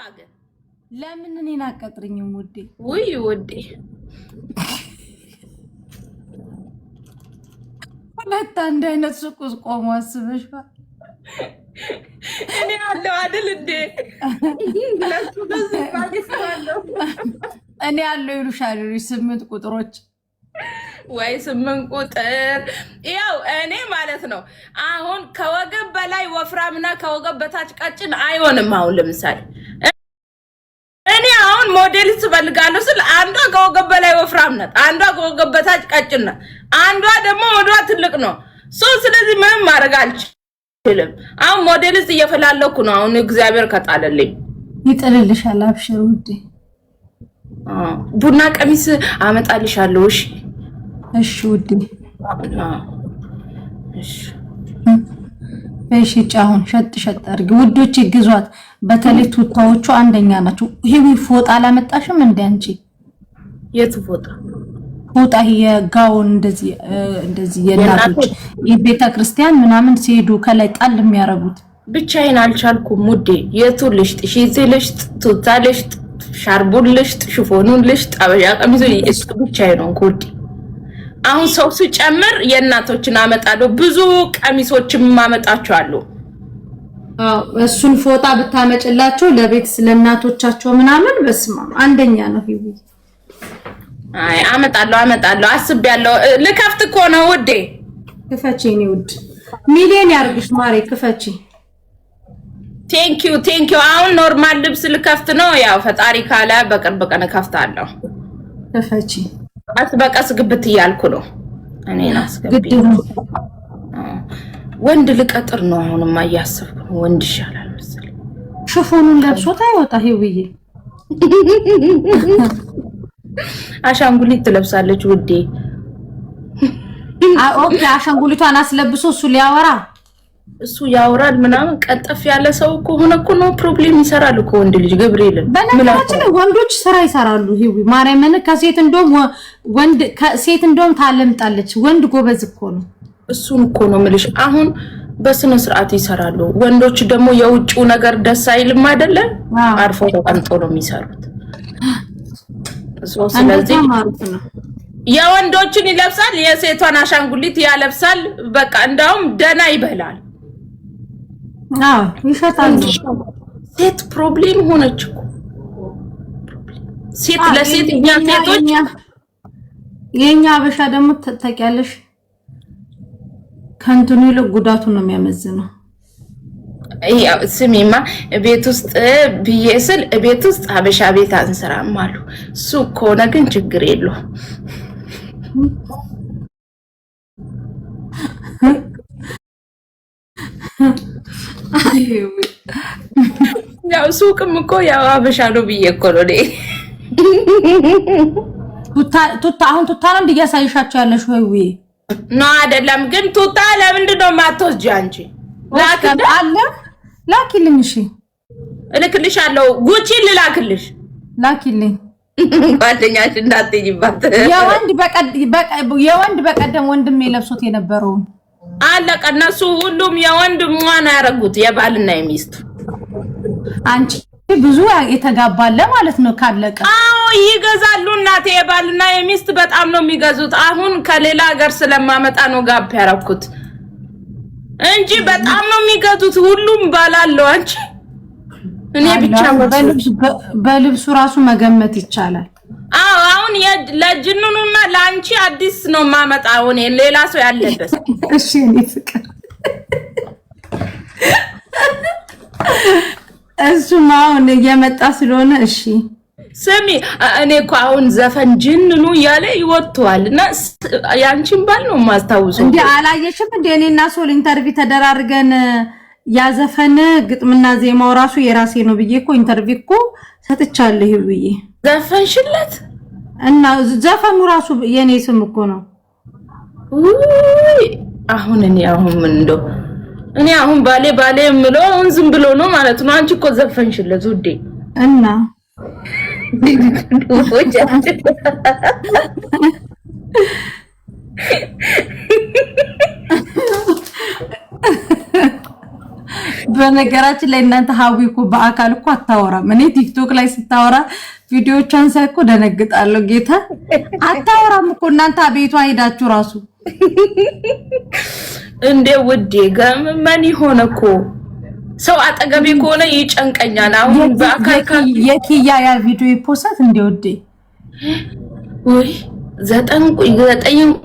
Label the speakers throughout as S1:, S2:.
S1: ግን
S2: ለምን እኔን አቀጥርኝም ውዴ?
S1: ውይ ውዴ
S2: ሁለት አንድ አይነት ሱቅ ውስጥ ቆሞ አስበሽዋል?
S1: እኔ አለው አይደል እንዴ?
S2: እኔ ያለው ይሉሻል 8 ቁጥሮች
S1: ወይ 8 ቁጥር ያው እኔ ማለት ነው። አሁን ከወገብ በላይ ወፍራምና ከወገብ በታች ቀጭን አይሆንም። አሁን ለምሳሌ እኔ አሁን ሞዴል ትፈልጋለሁ ስል አንዷ ከወገብ በላይ ወፍራም ናት፣ አንዷ ከወገብ በታች ቀጭን ናት፣ አንዷ ደግሞ ወዷ ትልቅ ነው። ስለዚህ ምንም ማድረግ አልችልም። አሁን ሞዴልስ እየፈላለኩ ነው። አሁን እግዚአብሔር ከጣለልኝ
S2: ይጥልልሻል። አብሽር ውዴ።
S1: ቡና ቀሚስ አመጣልሻለሁ።
S2: እሺ ውዴ። እሺ ጫውን ሸጥ አድርጊ ውዶች፣ ይግዟት። በተለይ ቱታዎቹ አንደኛ ናቸው። ይሄ ፎጣ አላመጣሽም እንዴ አንቺ?
S1: የቱ ፎጣ?
S2: ፎጣ የጋውን እንደዚህ የናቶች የቤተ ክርስቲያን ምናምን ሲሄዱ ከላይ ጣል የሚያረጉት።
S1: ብቻዬን አልቻልኩም ውዴ። የቱ ልሽጥ? ሺዜ ልሽጥ፣ ቱታ ልሽጥ፣ ሻርቡን ልሽጥ፣ ሽፎኑን ልሽጥ፣ አበሻ ቀሚሱ ልሽጥ። ብቻዬን ነው ውዴ። አሁን ሰው ሲጨምር የእናቶችን አመጣለሁ። ብዙ ቀሚሶችም ማመጣቸዋለሁ።
S2: እሱን ፎጣ ብታመጭላቸው ለቤት ስለናቶቻቸው ምናምን በስማ አንደኛ ነው። ይሁን
S1: አይ አመጣለሁ አስቤያለሁ። ልከፍት እኮ ነው ውዴ።
S2: ክፈቺ እኔ ውድ ሚሊዮን ያርግሽ ማሬ፣ ክፈቺ።
S1: ቴንኪዩ። አሁን ኖርማል ልብስ ልከፍት ነው። ያው ፈጣሪ ካለ በቅርብ ቀን ከፍታለሁ።
S2: ክፈቺ።
S1: በቀስ ግብት እያልኩ ነው። እኔን አስገቢ። ወንድ ልቀጥር ነው አሁንማ እያሰብኩ ነው። ወንድ ይሻላል መሰለኝ።
S2: ሽፎኑን ለብሶት አይወጣ ይውዬ።
S1: አሻንጉሊት ትለብሳለች ውዴ።
S2: ኦኬ አሻንጉሊቷን አስለብሶ እሱ ሊያወራ
S1: እሱ ያወራል ምናምን። ቀጠፍ ያለ ሰው ከሆነ እኮ ነው ፕሮብሌም ይሰራል እኮ ወንድ ልጅ ገብርኤልን።
S2: በነገራችን ወንዶች ስራ ይሰራሉ። ይሄ ማርያምን ከሴት ሴት እንደውም ታለምጣለች። ወንድ ጎበዝ እኮ ነው።
S1: እሱን እኮ ነው የምልሽ። አሁን በስነ ስርዓት ይሰራሉ። ወንዶች ደግሞ የውጭው ነገር ደስ አይልም አይደለ? አርፎ ተቀምጦ ነው የሚሰሩት። ስለዚህ የወንዶችን ይለብሳል፣ የሴቷን አሻንጉሊት ያለብሳል። በቃ እንዳውም ደና ይበላል።
S2: ይሸጣሉ።
S1: ሴት ፕሮብሌም ሆነች እኮ ሴት ለሴት እኛ ሴቶች
S2: የኛ አበሻ ደግሞ ተጠቂያለሽ ከንቱን ይልቅ ጉዳቱ ነው የሚያመዝነው።
S1: ያው ስሚማ ቤት ውስጥ ብዬስል ቤት ውስጥ አበሻ ቤት አንሰራም አሉ። እሱ ከሆነ ግን ችግር የለው። ያው ሱቅም እኮ ያው አበሻ ነው ብዬ እኮ ነው ደ
S2: አሁን ቱታ ነው እንዲያሳይሻቸው ያለሽ ወይ
S1: ነው አይደለም? ግን ቱታ ለምንድን ነው የማትወስጂ አንቺ?
S2: አለ ላኪልኝ። እሺ
S1: እልክልሻለሁ። ጉቺ ልላክልሽ።
S2: ላኪልኝ።
S1: ጓደኛሽ እንዳትይባት።
S2: የወንድ በቀደም ወንድሜ ለብሶት የነበረው
S1: አለቀ። እነሱ ሁሉም የወንድ ማን ያረጉት የባልና የሚስት።
S2: አንቺ ብዙ የተጋባለ ማለት ነው ካለቀ።
S1: አዎ ይገዛሉ እናቴ። የባልና የሚስት በጣም ነው የሚገዙት። አሁን ከሌላ ሀገር ስለማመጣ ነው ጋብ ያረኩት እንጂ በጣም ነው የሚገዙት። ሁሉም ባላለው አንቺ እኔ ብቻ
S2: በልብሱ ራሱ መገመት ይቻላል።
S1: አሁን ለጅኑኑና ለአንቺ አዲስ ነው ማመጣው። እኔ ሌላ ሰው ያለበት።
S2: እሺ እኔ ፍቅር እሱማ አሁን እየመጣ ስለሆነ እሺ
S1: ስሚ እኔ እኮ አሁን ዘፈን ጅንኑ ያለ ይወጣዋል እና ያንቺን ባል ነው ማስታውሰው።
S2: እንዴ አላየሽም እንዴ? እኔና ሶል ኢንተርቪው ተደራርገን ያዘፈን ግጥምና ዜማው ራሱ የራሴ ነው ብዬ እኮ ኢንተርቪው እኮ ሰጥቻለሁ ይብዬ።
S1: ዘፈንሽለት
S2: እና ዘፈኑ ራሱ የኔ ስም እኮ ነው።
S1: አሁን ምን እንደው እኔ አሁን ባሌ የምለው አሁን ዝም ብሎ ነው ማለት ነው። አንቺ እኮ ዘፈንሽለት ውዴ።
S2: እና በነገራችን ላይ እናንተ ሀዊ እኮ በአካል እኮ አታወራም። እኔ ቲክቶክ ላይ ስታወራ ቪዲዮቿን ሳይ እኮ ደነግጣለሁ። ጌታ አታወራም እኮ እናንተ ቤቷ ሄዳችሁ ራሱ
S1: እንደ ውዴ ገመን ይሆነ እኮ ሰው አጠገቤ ከሆነ ይጨንቀኛል። አሁን በአካል
S2: የኪያ ያ ቪዲዮ ይፖስት እንደ ውዴ
S1: ወይ ዘጠኝ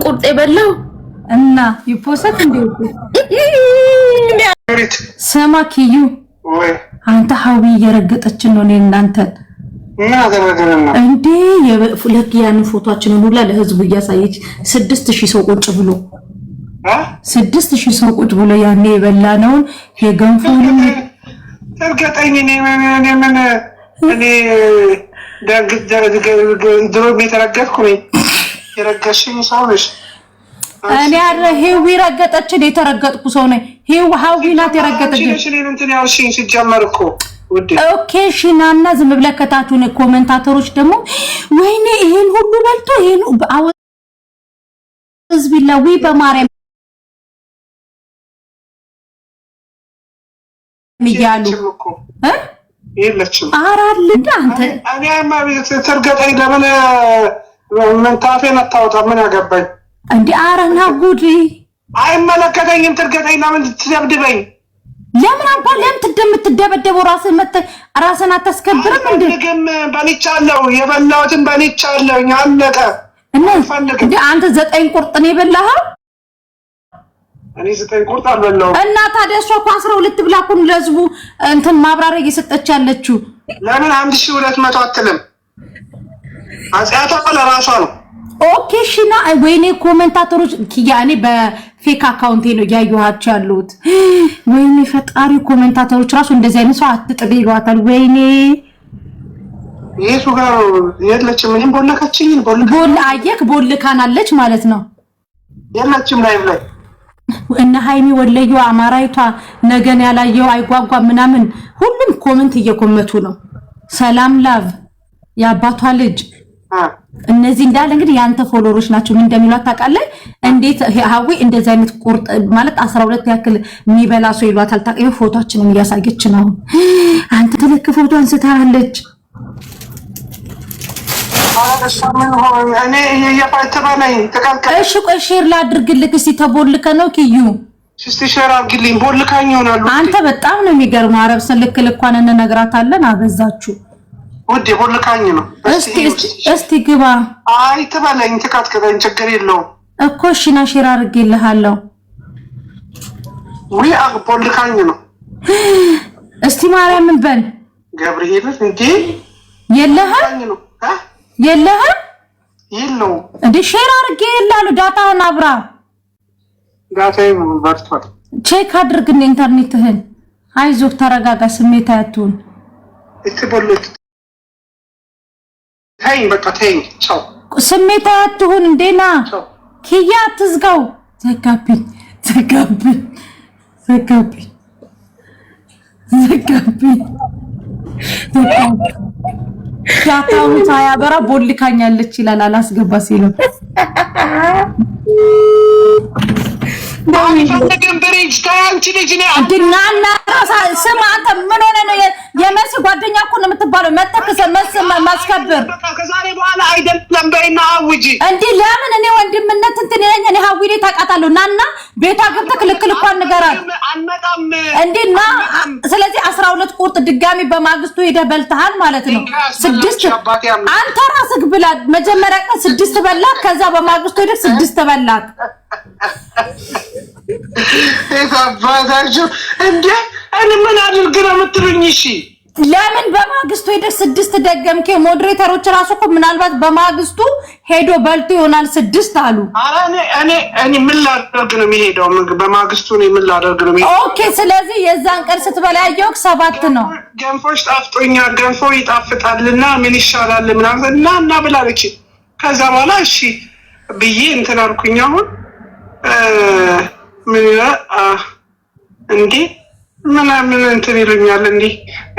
S1: ቁርጥ የበላው
S2: እና ይፖስት እንደ ውዴ ስማ ኪዩ
S3: ወይ
S2: አንተ ሀዊ እየረገጠችን ነው እናንተ
S3: እና አደረገና
S2: እንዴ የፍለኪያን ፎቶአችንን ሁላ ለህዝቡ እያሳየች 6000 ሰው ቁጭ ብሎ 6000 ሰው ቁጭ ብሎ ያኔ የበላነውን የገንፎንም
S3: እርግጠኛ ነኝ እኔ ድሮ የተረገጥኩ ነኝ። የረገሽኝ ሰው ነሽ።
S2: እኔ አረ ሄዊ ረገጠችን የተረገጥኩ ሰው ነኝ። ሀዊ ናት የረገጠችን።
S3: እሺ እንትን ያልሽኝ ሲጀመር እኮ ውዴ
S2: ኦኬ ሽናና ዝም ብለህ ከታቹን ኮሜንታተሮች ደግሞ ወይኔ ይሄን ሁሉ በልቶ ይሄን ህዝብላዊ በማርያም ሚያሉ
S3: የለችም
S2: አራል እንደ አንተ
S3: እኔማ ተርገጠኝ ለምን መንታፌን አታወጣ ምን ያገባኝ
S2: እንዴ አራና ጉዲ
S3: አይመለከተኝም። ተርገጠኝ ለምን ትደብድበኝ?
S2: ለምን አንተ ለምን ትደበደበው? ራስን አታስከብርም እንዴ?
S3: ግን በልቻለሁ፣ የበላሁትን በልቻለሁ። አለቀ።
S2: እንዴ አንተ 9 ቁርጥ ነው የበላኸው?
S3: እኔ 9 ቁርጥ አልበላሁም።
S2: እና ታዲያ እሷ እኮ 12 ብላ እኮ ለህዝቡ እንትን ማብራሪያ እየሰጠች ያለችው
S3: ለምን 1200 አትልም? አጽያቷ ለራሷ ነው።
S2: ኦኬ ሽና ወይኔ ኮሜንታተሮች ያኔ በፌክ አካውንቴ ነው ያዩዋቸው ያሉት። ወይኔ ፈጣሪ ኮሜንታተሮች ራሱ እንደዚህ አይነት ሰው አትጥብ ይሏታል። ወይኔ
S3: የሱ ጋር የለችም። ምንም ቦልካችኝ
S2: ቦል አየክ ቦልካናለች ማለት ነው።
S3: የለችም ላይቭ ላይ
S2: እና ሃይሚ ወለዩ አማራይቷ ነገን ያላየው አይጓጓ ምናምን ሁሉም ኮሜንት እየኮመቱ ነው። ሰላም ላቭ ያባቷ ልጅ እነዚህ እንዳለ እንግዲህ ያንተ ፎሎወሮች ናቸው። ምን እንደሚሏት ታውቃለህ? እንዴት ሀዊ እንደዚህ አይነት ቁርጥ ማለት 12 ያክል የሚበላ ሰው ይሏታል። ታውቃለህ? ፎቶአችንን እያሳየች ነው። አንተ ተለክ ፎቶ አንስታለች። እሺ ቆይ ሼር ላድርግልህ እስቲ። ተቦልከ ነው ኪዩ
S3: እስቲ ሼር አድርግልኝ። ቦልካኝ ይሆናል።
S2: አንተ በጣም ነው የሚገርመው። አረብ ስልክ ልኳን እንነግራታለን። አበዛችሁ
S3: ወዴ ቦልካኝ ነው።
S2: እስቲ ግባ።
S3: አይ ተባለኝ ተካትከኝ ችግር የለውም
S2: እኮ እሺ ና ሼር አድርግልሃለሁ።
S3: ወይ ቦልካኝ ነው።
S2: እስቲ ማርያም በል
S3: ገብርኤል እንዴ
S2: የለህም የለህም
S3: የለው
S2: እንዴ ሼር አድርግልሃለሁ። ዳታውን አብራ
S3: ዳታዬ በርቷል።
S2: ቼክ አድርግ ኢንተርኔትህን። አይዞህ ተረጋጋ። ስሜት አያቱን
S3: እትቦልት ታይም በቃ ታይም ቻው።
S2: ስሜት አያቱን እንዴና ኪያ አትዝጋው። ዘጋብኝ ዳታውን ሳያበራ ቦልካኛለች ይላል። አላስገባ ሲለው
S3: ብሪጅ ታንቺ ልጅ ነኝ
S2: አድናና ስማ አንተ ምን ሆነ ነው? የመሲ ጓደኛ እኮ ነው የምትባለው። መተከሰ ማስከበር
S3: ከዛሬ በኋላ አይደለም በእና አውጂ
S2: እንዴ ለምን እኔ ወንድምነት እንትን ነኝ። እኔ ሀዊሬ ታውቃታለሁ። ናና ቤቷ ገብተህ ክልክል እንኳን ንገራት
S3: አንመጣም
S2: እንዴና። ስለዚህ 12 ቁርጥ ድጋሚ በማግስቱ ሄደህ በልተሃል ማለት ነው። 6 አንተ ራስህ ብላ መጀመሪያ ቀን 6 በላክ፣ ከዛ በማግስቱ ሄደህ 6 በላክ።
S3: ባዛችሁ እንዴ እኔ ምን አድርግ ነው የምትሉኝ? እሺ
S2: ለምን በማግስቱ ሄደህ 6 ደገምከ? ሞዴሬተሮች ራሱ እኮ ምናልባት በማግስቱ ሄዶ በልቶ ይሆናል 6 አሉ።
S3: አረ እኔ ምን ላደርግ ነው የሚሄደው? በማግስቱ እኔ ምን ላደርግ ነው የሚሄደው?
S2: ኦኬ ስለዚህ የዛን ቀን ስትበላ ያየው 7 ነው።
S3: ገንፎሽ ጣፍጦኛል፣ ገንፎ ይጣፍጣልና ምን ይሻላል ምናምን እና ብላለች። ከዛ በኋላ እሺ ብዬ እንትን አልኩኝ። አሁን ምን እንዴ ምን እንትን ይሉኛል እንዴ?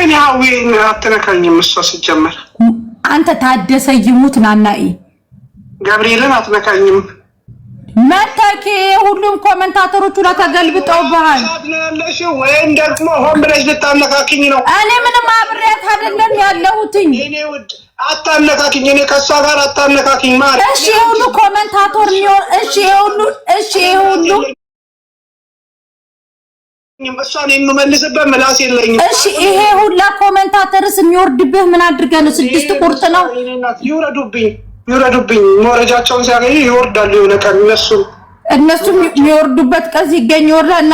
S3: እኔ ሀዊ አትነካኝም። እሷ ሲጀመር
S2: አንተ ታደሰ ይሙት ናናኢ
S3: ገብርኤልን አትነካኝም።
S2: መተኪ ሁሉም ኮሜንታተሮቹ ላይ ተገልብጠውብሃል
S3: ያለሽ ወይም ደግሞ ሆን ብለሽ ልታነካኪኝ ነው?
S2: እኔ ምንም አብሬያት አይደለም ያለሁትኝ።
S3: እኔ ውድ አታነካኪኝ፣ እኔ ከሷ ጋር አታነካኪኝ ማለት።
S2: እሺ ሁሉ ኮሜንታተር ነው። እሺ ሁሉ
S3: እሷን የምመልስበት ምላስ የለኝም።
S2: እሺ ይሄ ሁላ ኮሜንታተርስ የሚወርድብህ ምን አድርገህ ነው? 6 ቁርጥ ነው። ይውረዱብኝ መረጃቸውን ሲያገኙ ይወርዳሉ። የሆነ ቀን እነሱ የሚወርዱበት ቀን ሲገኝ ይወርዳል። እና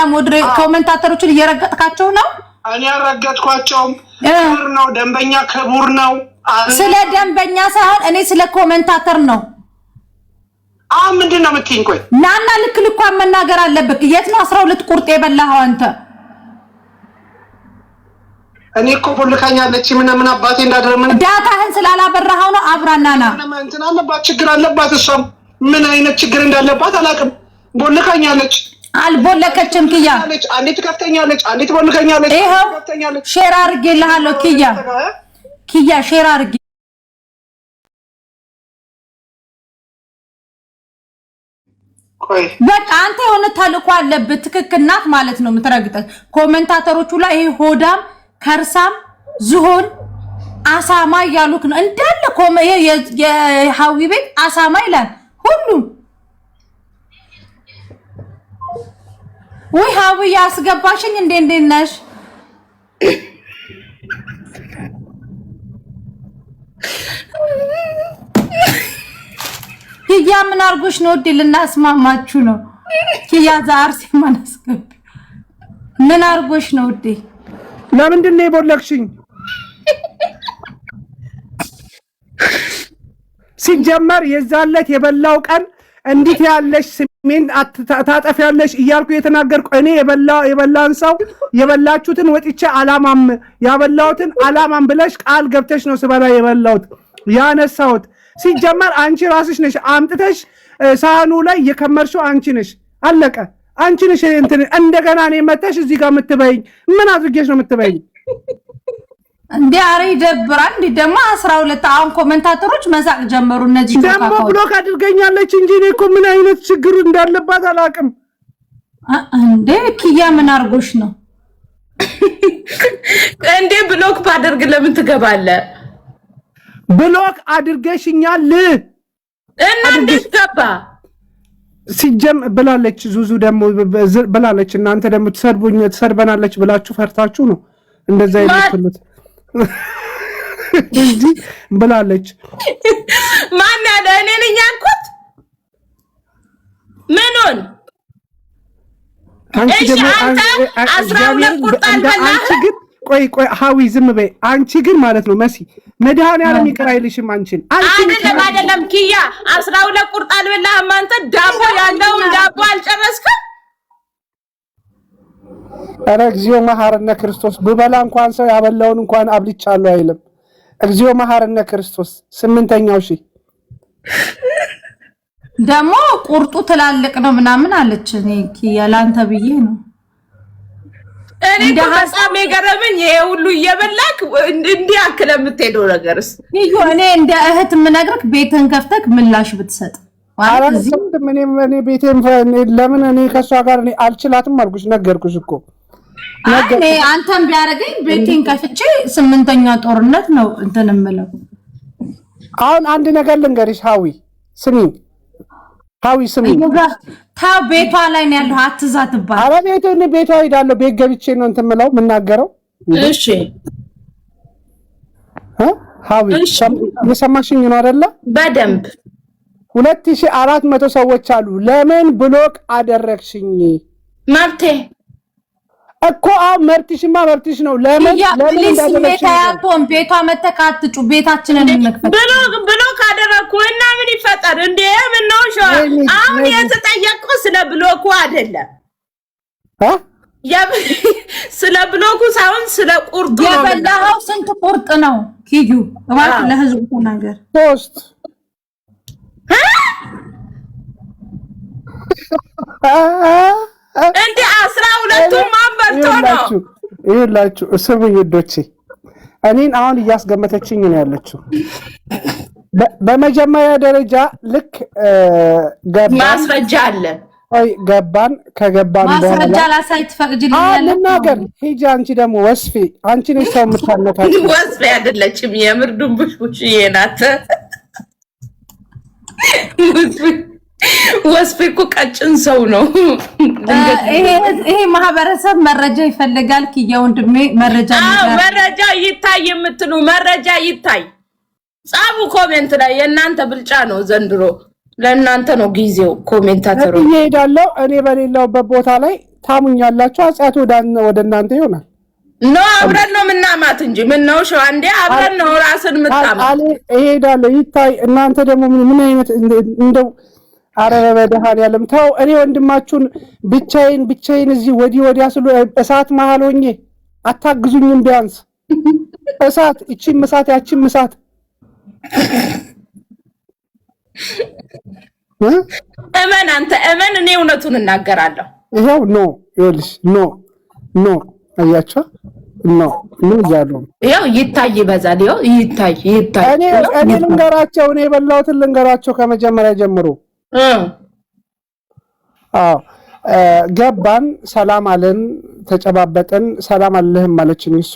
S2: ኮሜንታተሮችን እየረገጥካቸው ነው?
S3: እኔ አልረገጥኳቸውም። ክቡር ነው፣ ደንበኛ ክቡር ነው።
S2: ስለ ደንበኛ ሳይሆን እኔ ስለ ኮሜንታተር ነው።
S3: ምንድን ነው የምትይኝ? ቆይ
S2: ናና ልክ ልኳን መናገር አለብህ። የት ነው 12 ቁርጥ የበላኸው አንተ?
S3: እኔ እኮ ቦልካኛለች። ምን አባቴ እንዳደረምን
S2: ዳታህን ስላላበራኸው ነው። አብራናና
S3: እንትን አለባት፣ ችግር አለባት። እሷም ምን አይነት ችግር እንዳለባት አላውቅም። ቦልካኛለች።
S2: አልቦለከችም። ኪያ
S3: አንዴ ትከፍተኛለች፣ አንዴ ትቦልካኛለች።
S2: ይኸው ሼር አድርጌልሃለሁ። ኪያ ሼር አድርጌ በቃ አንተ የሆነ ተልእኮ አለብህ። ትክክል ናት ማለት ነው የምትረግጠው ኮሜንታተሮቹ ላይ ይሄ ሆዳም ከርሳም ዝሆን አሳማ እያሉክ ነው እንዳለ የሀዊ ቤት አሳማ ይላል ሁሉም። ወይ ሀዊ ያስገባሽኝ እንዴት ነሽ? ኪያ ምን አርጎሽ ነው? ልናስማማችሁ ነው። ኪያ ዛር ሲማናስገብ ምን አርጎሽ ነው?
S4: ለምንድን ነው የቦለክሽኝ? ሲጀመር የዛለት የበላው ቀን እንዴት ያለሽ ስሜን ታጠፊያለሽ እያልኩ የተናገርኩ እኔ የበላን ሰው የበላችሁትን ወጥቼ አላማም ያበላውትን አላማም ብለሽ ቃል ገብተሽ ነው ስበላ የበላውት ያነሳውት። ሲጀመር አንቺ ራስሽ ነሽ አምጥተሽ ሳህኑ ላይ የከመርሽው አንቺ ነሽ። አለቀ። አንቺ ነሽ እንትን እንደገና እኔ መተሽ እዚህ ጋር የምትበይኝ ምን አድርጌሽ ነው የምትበይኝ?
S2: እንዴ አሬ ይደብራል። እንዴ ደግሞ 12 አሁን ኮሜንታተሮች መሳቅ ጀመሩ። እነዚህ
S4: ደግሞ ብሎክ አድርገኛለች እንጂ እኔ እኮ ምን አይነት ችግር እንዳለባት አላውቅም።
S2: እንዴ ኪያ ምን አርጎሽ ነው
S1: እንዴ? ብሎክ ባደርግ ለምን ትገባለህ?
S4: ብሎክ አድርገሽኛል
S1: እና እንዴት ገባ?
S4: ሲጀም ብላለች ዙዙ ደግሞ ብላለች። እናንተ ደግሞ ትሰድበናለች ብላችሁ ፈርታችሁ ነው እንደዛ የምትሉት እንጂ ብላለች።
S1: ማን ያለ? እኔ ነኝ ያልኩት? ምኑን?
S4: አንቺ ደግሞ 12 ቁርጣን በላህ። ቆይ ሀዊ ዝም በይ። አንቺ ግን ማለት ነው መሲ መድኃኒዓለም ይቅር አይልሽም። አንቺን
S1: አይደለም ኪያ 12 ቁርጥ አልበላህም አንተ። ዳቦ ያለውን ዳቦ አልጨረስክም።
S4: ኧረ እግዚኦ መሐረነ ክርስቶስ። ብበላ እንኳን ሰው ያበላውን እንኳን አብልቻለሁ አይልም። እግዚኦ መሐረነ ክርስቶስ። 8ኛው ሺህ
S2: ደግሞ ቁርጡ ትላልቅ ነው ምናምን አለች። እኔ ኪያ ላንተ ብዬ ነው።
S1: እኔ በጣም የገረመኝ ይሄ ሁሉ እየበላክ እንዲህ አክለ የምትሄደው ነገርስ?
S2: እኔ እንደ እህት የምነግርህ ቤትህን ከፍተህ ምላሽ ብትሰጥ።
S4: እኔ ቤቴን ለምን እኔ ከእሷ ጋር እኔ አልችላትም አልኩሽ፣ ነገርኩሽ እኮ።
S2: እኔ አንተም ቢያደርገኝ ቤቴን ከፍቼ 8ኛ ጦርነት ነው እንትን የምለው።
S4: አሁን አንድ ነገር ልንገርሽ ሀዊ ስሚኝ።
S2: ታው ቤቷ ላይ ነው ያለው። አትዛትባት።
S4: ኧረ ቤቷ ሄዳለሁ። ቤት ገብቼ ነው እንትን የምለው የምናገረው።
S1: እሺ
S4: ሀዊ የሰማሽኝ ነው አይደለ?
S1: በደንብ
S4: 2400 ሰዎች አሉ። ለምን ብሎክ አደረግሽኝ?
S1: መብቴ
S4: እኮ መብትሽማ መብትሽ ነው። ለምን
S2: እንዳደረግሽኝ? ቤቷ መተካትጩ ቤታችንን እንክፈት
S1: ብሎክ አደረኩ እና ምን ይፈጠር እንዴ? ምን ነው አሁን የተጠየቅኩ ስለ ብሎኩ አይደለም ስለ ብሎኩ ሳይሆን ስለ ቁርጡ ነው።
S2: የበላኸው ስንት ቁርጥ ነው ኪዩ? እባክህ ለህዝቡ ነገር
S4: 3
S1: እንዴ 12ቱ ማን በልቶ ነው?
S4: ይኸውላችሁ ስሙኝ ውዶቼ፣ እኔን አሁን እያስገመተችኝ ነው ያለችው። በመጀመሪያ ደረጃ ልክ ገባን
S1: ማስረጃ አለ።
S4: አይ ገባን ከገባን በኋላ
S2: ማስረጃ ላሳይ ትፈቅጂልኛለሽ?
S4: ልናገር ሂጂ። አንቺ ደግሞ ወስፌ አንቺ ነሽ ሰው የምታነካች።
S1: ወስፌ አይደለችም የምር ድንቡሽቡሽዬ ናት። ወስፌ እኮ ቀጭን ሰው ነው።
S2: ይሄ ማህበረሰብ መረጃ ይፈልጋል። ኪያ ወንድሜ መረጃ
S1: መረጃ ይታይ የምትሉ መረጃ ይታይ ጻፉ ኮሜንት ላይ። የእናንተ ብልጫ ነው ዘንድሮ። ለእናንተ ነው ጊዜው። ኮሜንታተሩ
S4: ይሄዳለው እኔ በሌላውበት ቦታ ላይ ታሙኛላችሁ። አጽያቱ ወደ እናንተ ይሆናል።
S1: ኖ አብረን ነው ምናማት እንጂ ምን ነው ሸው አንዴ አብረን ነው ራስን ምታማ
S4: ይሄዳለው ይታይ። እናንተ ደግሞ ምን አይነት እንደው አረበ በደሃን ያለም ተው። እኔ ወንድማችሁን ብቻዬን እዚህ ወዲያ ስሉ እሳት መሃል ሆኜ አታግዙኝም? ቢያንስ እሳት እቺም እሳት ያቺም እሳት
S1: እመን አንተ እመን። እኔ እውነቱን እናገራለሁ።
S4: ይሄው ይኸውልሽ ኖ አያችሁ ያሉ
S1: ይሄው ይታይ ይበዛል። ይሄው ይታይ
S4: እኔ ልንገራቸው። እኔ የበላሁትን ልንገራቸው ከመጀመሪያ ጀምሮ። ገባን፣ ሰላም አለን፣ ተጨባበጥን። ሰላም አለህም ማለችኝ እሷ።